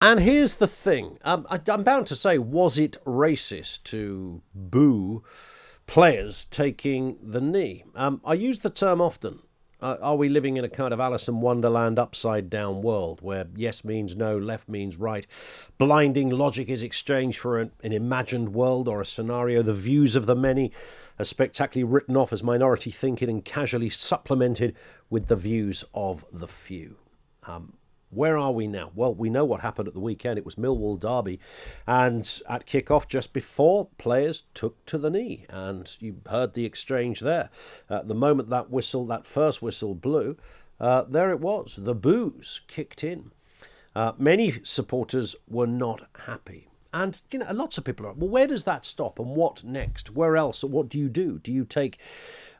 And here's the thing. I'm bound to say, was it racist to boo players taking the knee? I use the term often. Are we living in a kind of Alice in Wonderland upside down world where yes means no, left means right? Blinding logic is exchanged for an imagined world or a scenario. The views of the many are spectacularly written off as minority thinking and casually supplemented with the views of the few. Where are we now? Well, we know what happened at the weekend. It was Millwall-Derby, and at kick-off just before, players took to the knee, and you heard the exchange there. At the moment that first whistle blew, there it was. The boos kicked in. Many supporters were not happy. And, lots of people are, well, where does that stop and what next? Where else? What do you do? Do you take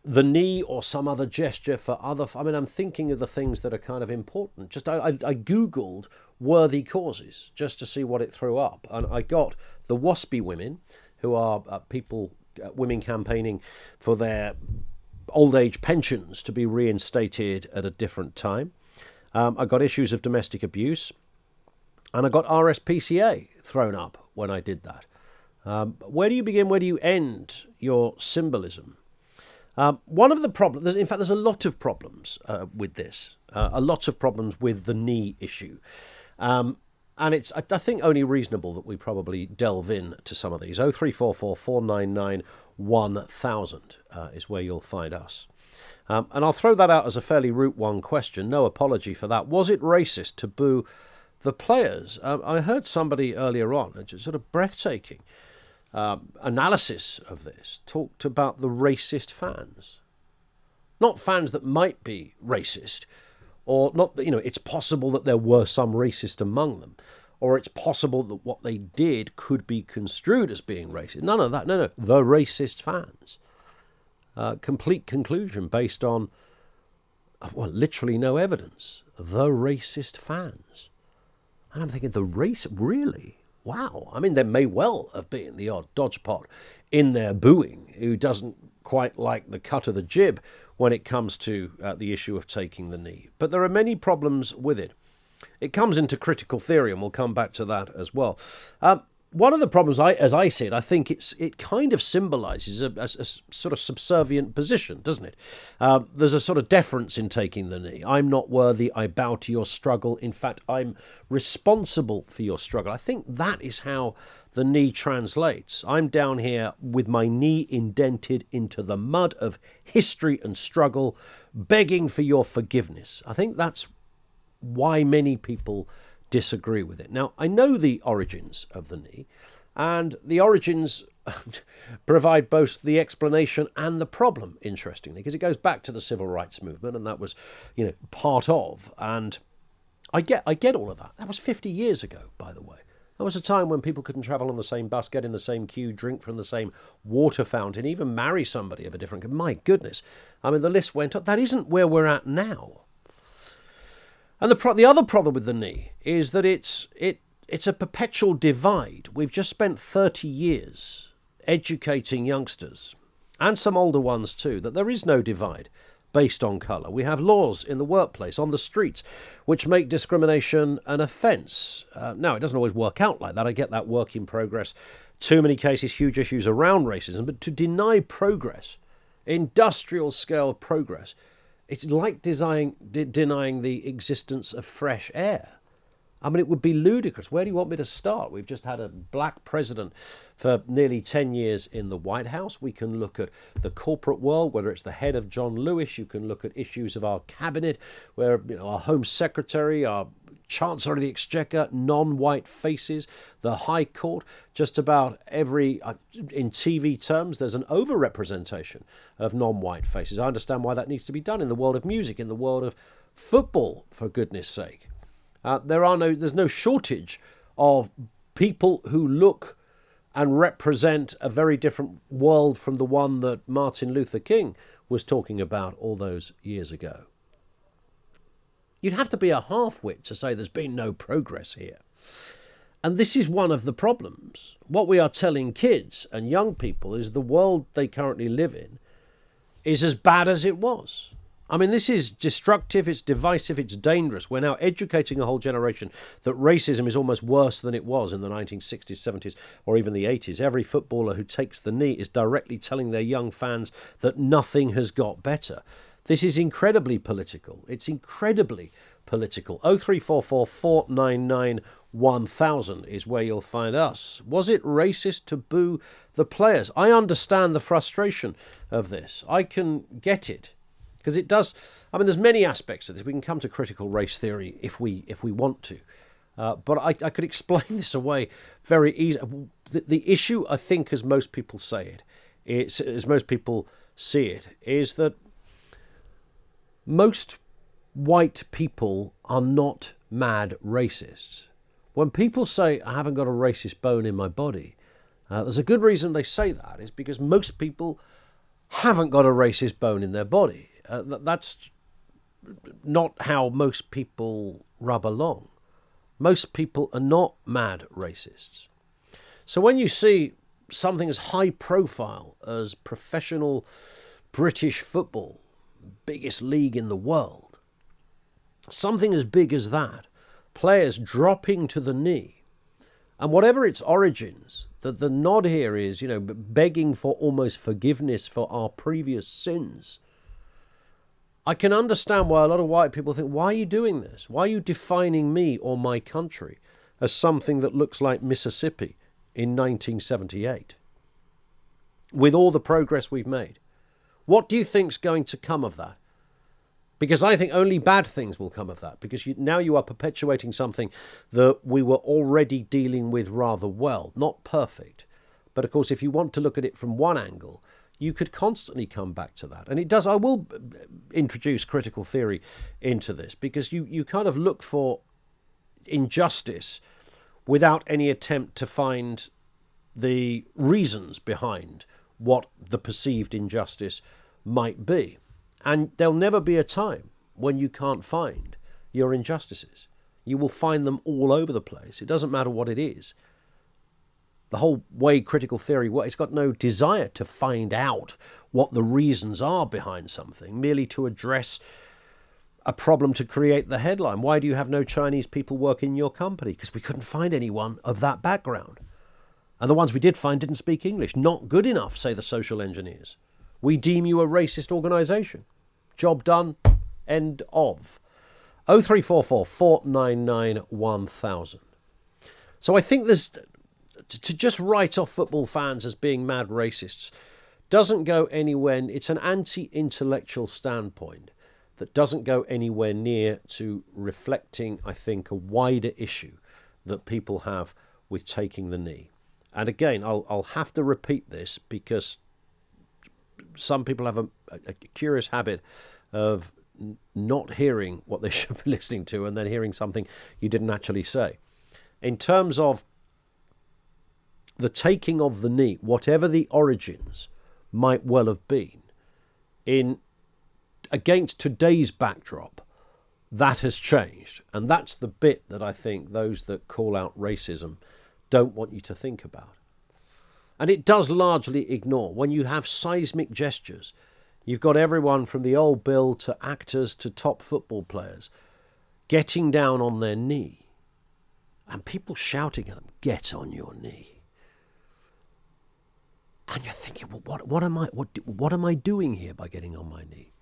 the knee or some other gesture for other... I'm thinking of the things that are kind of important. I Googled worthy causes just to see what it threw up. And I got the WASPy women, who are women campaigning for their old age pensions to be reinstated at a different time. I got issues of domestic abuse. And I got RSPCA thrown up when I did that. Where do you begin? Where do you end your symbolism? One of the problems, in fact, there's a lot of problems with this, a lot of problems with the knee issue. And it's, I think, only reasonable that we probably delve in to some of these. 0344 499 1000 is where you'll find us. And I'll throw that out as a fairly route one question. No apology for that. Was it racist to boo the players? I heard somebody earlier on, just sort of breathtaking analysis of this, talked about the racist fans. Not fans that might be racist, or not, it's possible that there were some racist among them, or it's possible that what they did could be construed as being racist. None of that. No. The racist fans. Complete conclusion based on, well, literally no evidence. The racist fans. And I'm thinking, the race, really? Wow. There may well have been the odd dodgepot in there booing who doesn't quite like the cut of the jib when it comes to the issue of taking the knee. But there are many problems with it. It comes into critical theory, and we'll come back to that as well. One of the problems, as I see it, I think it kind of symbolises a sort of subservient position, doesn't it? There's a sort of deference in taking the knee. I'm not worthy, I bow to your struggle. In fact, I'm responsible for your struggle. I think that is how the knee translates. I'm down here with my knee indented into the mud of history and struggle, begging for your forgiveness. I think that's why many people disagree with it. Now, I know the origins of the knee, and the origins provide both the explanation and the problem, interestingly, because it goes back to the civil rights movement, and that was, part of. And I get all of that. That was 50 years ago, by the way. That was a time when people couldn't travel on the same bus, get in the same queue, drink from the same water fountain, even marry somebody of a different... My goodness. The list went up. That isn't where we're at now. And the other problem with the knee is that it's a perpetual divide. We've just spent 30 years educating youngsters, and some older ones too, that there is no divide based on colour. We have laws in the workplace, on the streets, which make discrimination an offence. Now, it doesn't always work out like that. I get that, work in progress. Too many cases, huge issues around racism. But to deny progress, industrial scale progress, it's like denying the existence of fresh air. It would be ludicrous. Where do you want me to start? We've just had a black president for nearly 10 years in the White House. We can look at the corporate world, whether it's the head of John Lewis. You can look at issues of our cabinet, where our Home Secretary, our Chancellor of the Exchequer, non-white faces, the High Court, just about every, in TV terms, there's an overrepresentation of non-white faces. I understand why that needs to be done in the world of music, in the world of football, for goodness sake. There's no shortage of people who look and represent a very different world from the one that Martin Luther King was talking about all those years ago. You'd have to be a half-wit to say there's been no progress here. And this is one of the problems. What we are telling kids and young people is the world they currently live in is as bad as it was. I mean, this is destructive, it's divisive, it's dangerous. We're now educating a whole generation that racism is almost worse than it was in the 1960s, 70s, or even the 80s. Every footballer who takes the knee is directly telling their young fans that nothing has got better. This is incredibly political. It's incredibly political. 0344 499 1000 is where you'll find us. Was it racist to boo the players? I understand the frustration of this. I can get it. Because it does, I mean, there's many aspects of this. We can come to critical race theory if we want to. But I could explain this away very easily. The issue, I think, as most people say it, as most people see it, is that most white people are not mad racists. When people say, I haven't got a racist bone in my body, there's a good reason they say that. It's because most people haven't got a racist bone in their body. That's not how most people rub along. Most people are not mad racists. So when you see something as high profile as professional British football, biggest league in the world, something as big as that, players dropping to the knee, and whatever its origins, the nod here is, begging for almost forgiveness for our previous sins. I can understand why a lot of white people think, why are you doing this? Why are you defining me or my country as something that looks like Mississippi in 1978? With all the progress we've made. What do you think's going to come of that? Because I think only bad things will come of that. Because now you are perpetuating something that we were already dealing with rather well. Not perfect. But of course, if you want to look at it from one angle, you could constantly come back to that. And it does. I will introduce critical theory into this because you kind of look for injustice without any attempt to find the reasons behind what the perceived injustice might be. And there'll never be a time when you can't find your injustices. You will find them all over the place. It doesn't matter what it is. The whole way critical theory works, it's got no desire to find out what the reasons are behind something, merely to address a problem to create the headline. Why do you have no Chinese people work in your company? Because we couldn't find anyone of that background. And the ones we did find didn't speak English. Not good enough, say the social engineers. We deem you a racist organisation. Job done. End of. 0344 499 1000. So I think there's... To just write off football fans as being mad racists doesn't go anywhere. It's an anti-intellectual standpoint that doesn't go anywhere near to reflecting, I think, a wider issue that people have with taking the knee. And again, I'll have to repeat this because some people have a curious habit of not hearing what they should be listening to and then hearing something you didn't actually say. In terms of the taking of the knee, whatever the origins might well have been, against today's backdrop, that has changed. And that's the bit that I think those that call out racism don't want you to think about. And it does largely ignore, when you have seismic gestures, you've got everyone from the old Bill to actors to top football players getting down on their knee and people shouting at them, get on your knee. And you're thinking, well, what am I doing here by getting on my knee?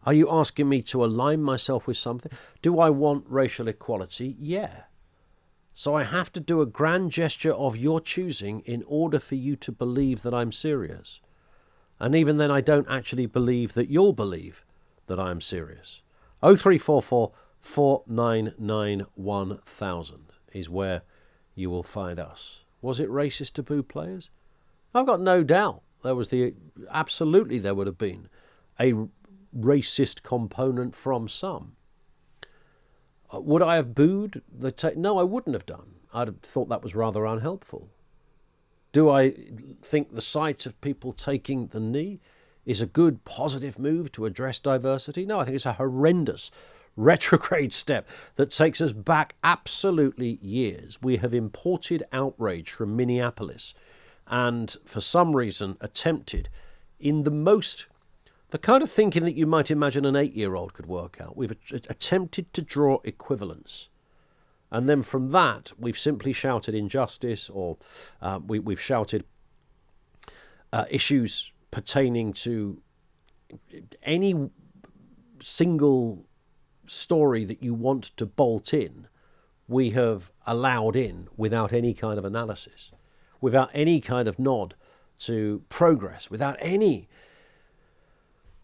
Are you asking me to align myself with something? Do I want racial equality? Yeah. So I have to do a grand gesture of your choosing in order for you to believe that I'm serious. And even then, I don't actually believe that you'll believe that I'm serious. 0344 499 1000 is where you will find us. Was it racist to boo players? I've got no doubt there would have been a racist component from some. Would I have booed no, I wouldn't have done. I'd have thought that was rather unhelpful. Do I think the sight of people taking the knee is a good, positive move to address diversity? No, I think it's a horrendous retrograde step that takes us back absolutely years. We have imported outrage from Minneapolis and for some reason attempted in the most The kind of thinking that you might imagine an 8-year-old could work out. We've attempted to draw equivalence. And then from that, we've simply shouted injustice, or we've shouted issues pertaining to any single story that you want to bolt in. We have allowed in without any kind of analysis, without any kind of nod to progress, without any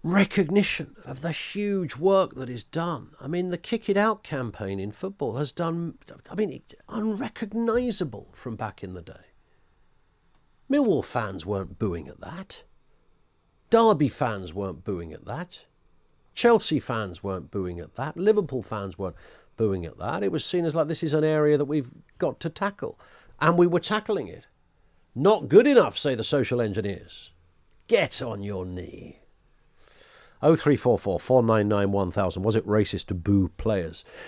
recognition of the huge work that is done. I mean, the Kick It Out campaign in football has done, unrecognisable from back in the day. Millwall fans weren't booing at that. Derby fans weren't booing at that. Chelsea fans weren't booing at that. Liverpool fans weren't booing at that. It was seen as like, this is an area that we've got to tackle. And we were tackling it. Not good enough, say the social engineers. Get on your knee. 0344 499 1000. Was it racist to boo players?